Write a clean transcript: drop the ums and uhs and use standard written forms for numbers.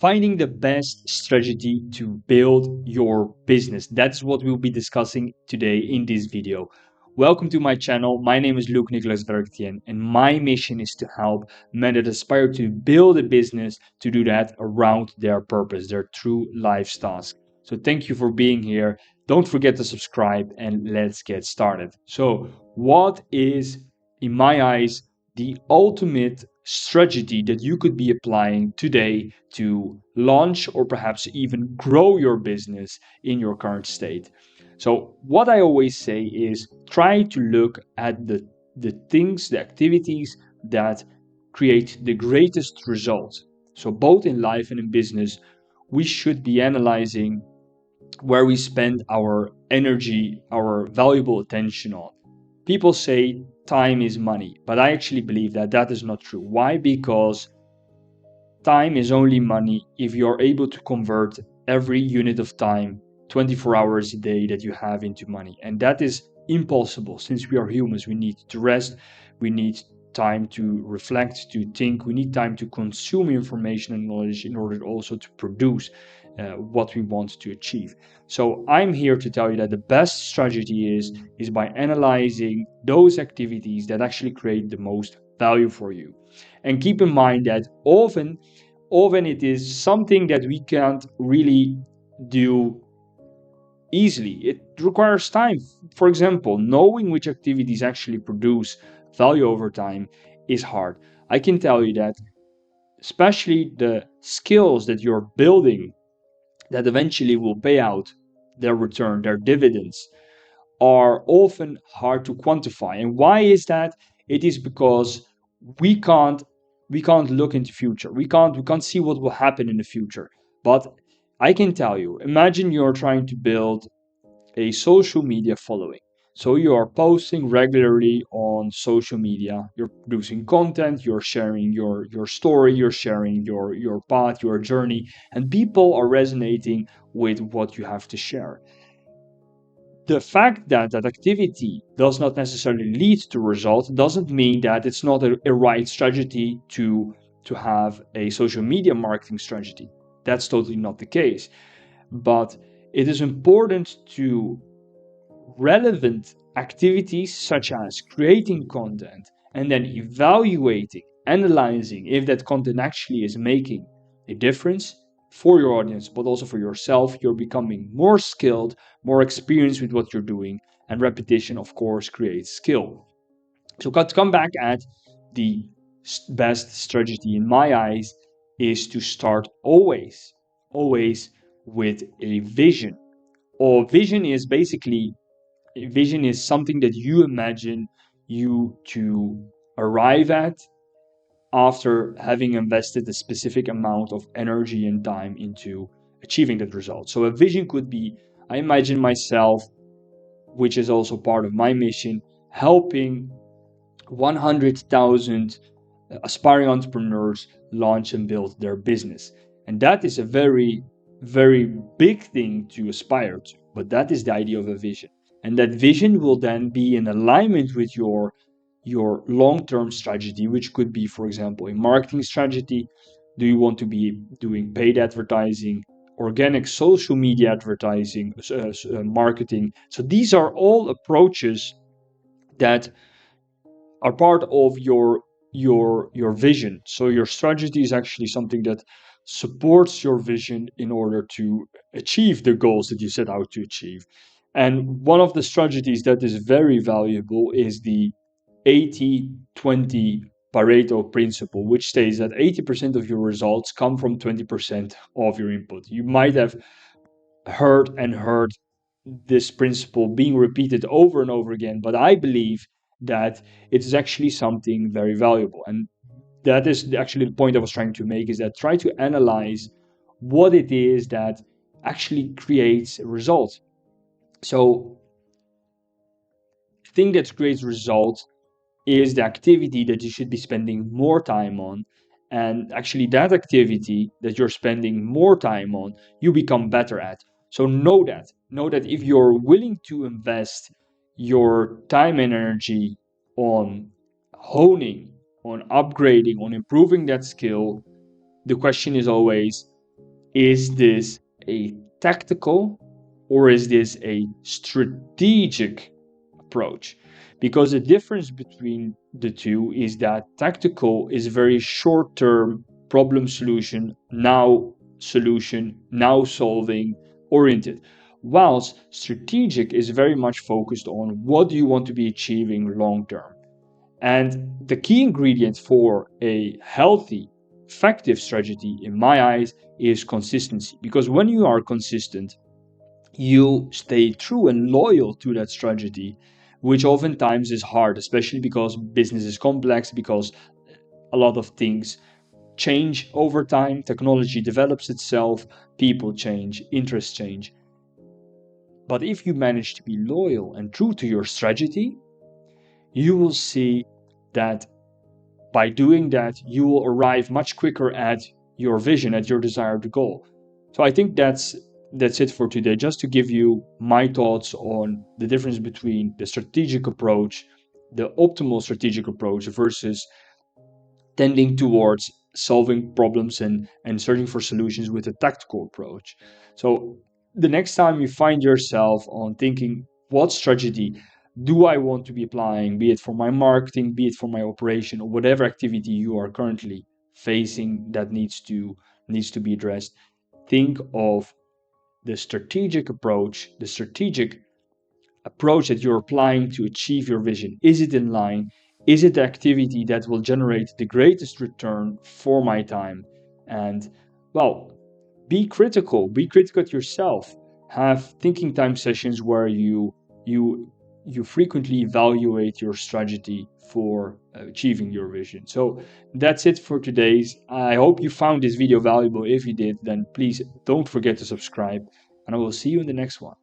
Finding the best strategy to build your business. That's what we'll be discussing today in this video. Welcome to my channel. My name is Luke Nicholas Verktien, and my mission is to help men that aspire to build a business to do that around their purpose, their true life's task. So thank you for being here. Don't forget to subscribe and let's get started. So, what is, in my eyes, the ultimate strategy that you could be applying today to launch or perhaps even grow your business in your current state? So, what I always say is try to look at the things, the activities that create the greatest results. So, both in life and in business, we should be analyzing where we spend our energy, our valuable attention on. People say time is money, but I actually believe that that is not true. Why? Because time is only money if you're able to convert every unit of time, 24 hours a day, that you have into money. And that is impossible since we are humans. We need to rest, we need time to reflect, to think, we need time to consume information and knowledge in order also to produce what we want to achieve. So I'm here to tell you that the best strategy is by analyzing those activities that actually create the most value for you. And keep in mind that often it is something that we can't really do easily. It requires time. For example, knowing which activities actually produce value over time is hard. I can tell you that especially the skills that you're building that eventually will pay out their return, their dividends, are often hard to quantify. And why is that? It is because we can't look into future. We can't see what will happen in the future. But I can tell you, imagine you're trying to build a social media following. So you are posting regularly on social media, you're producing content, you're sharing your story, you're sharing your path, your journey, and people are resonating with what you have to share. The fact that that activity does not necessarily lead to results doesn't mean that it's not a right strategy to have a social media marketing strategy. That's totally not the case. But it is important to relevant activities such as creating content and then evaluating, analyzing if that content actually is making a difference for your audience, but also for yourself. You're becoming more skilled, more experienced with what you're doing, and repetition, of course, creates skill. So, to come back at the best strategy in my eyes is to start always with a vision. Or vision is something that you imagine you to arrive at after having invested a specific amount of energy and time into achieving that result. So a vision could be, I imagine myself, which is also part of my mission, helping 100,000 aspiring entrepreneurs launch and build their business. And that is a very, very big thing to aspire to. But that is the idea of a vision. And that vision will then be in alignment with your long-term strategy, which could be, for example, a marketing strategy. Do you want to be doing paid advertising, organic social media advertising, marketing? So these are all approaches that are part of your vision. So your strategy is actually something that supports your vision in order to achieve the goals that you set out to achieve. And one of the strategies that is very valuable is the 80-20 Pareto principle, which states that 80% of your results come from 20% of your input. You might have heard this principle being repeated over and over again, but I believe that it is actually something very valuable. And that is actually the point I was trying to make, is that try to analyze what it is that actually creates results. So the thing that creates results is the activity that you should be spending more time on. And actually, that activity that you're spending more time on, you become better at. So know that if you're willing to invest your time and energy on honing, on upgrading, on improving that skill, the question is always, Is this a tactical or is this a strategic approach? Because the difference between the two is that tactical is very short term, problem solution, now solving oriented. Whilst strategic is very much focused on what do you want to be achieving long term. And the key ingredient for a healthy, effective strategy, in my eyes, is consistency. Because when you are consistent, you stay true and loyal to that strategy, which oftentimes is hard, especially because business is complex, because a lot of things change over time, technology develops itself, people change, interests change. But if you manage to be loyal and true to your strategy, you will see that by doing that, you will arrive much quicker at your vision, at your desired goal. So I think that's it for today. Just to give you my thoughts on the difference between the strategic approach, the optimal strategic approach versus tending towards solving problems and searching for solutions with a tactical approach. So the next time you find yourself on thinking, what strategy do I want to be applying, be it for my marketing, be it for my operation, or whatever activity you are currently facing that needs to be addressed, think of the strategic approach that you're applying to achieve your vision. Is it in line? Is it the activity that will generate the greatest return for my time? And well, be critical at yourself. Have thinking time sessions where you you frequently evaluate your strategy for achieving your vision. So that's it for today's. I hope you found this video valuable. If you did, then please don't forget to subscribe, and I will see you in the next one.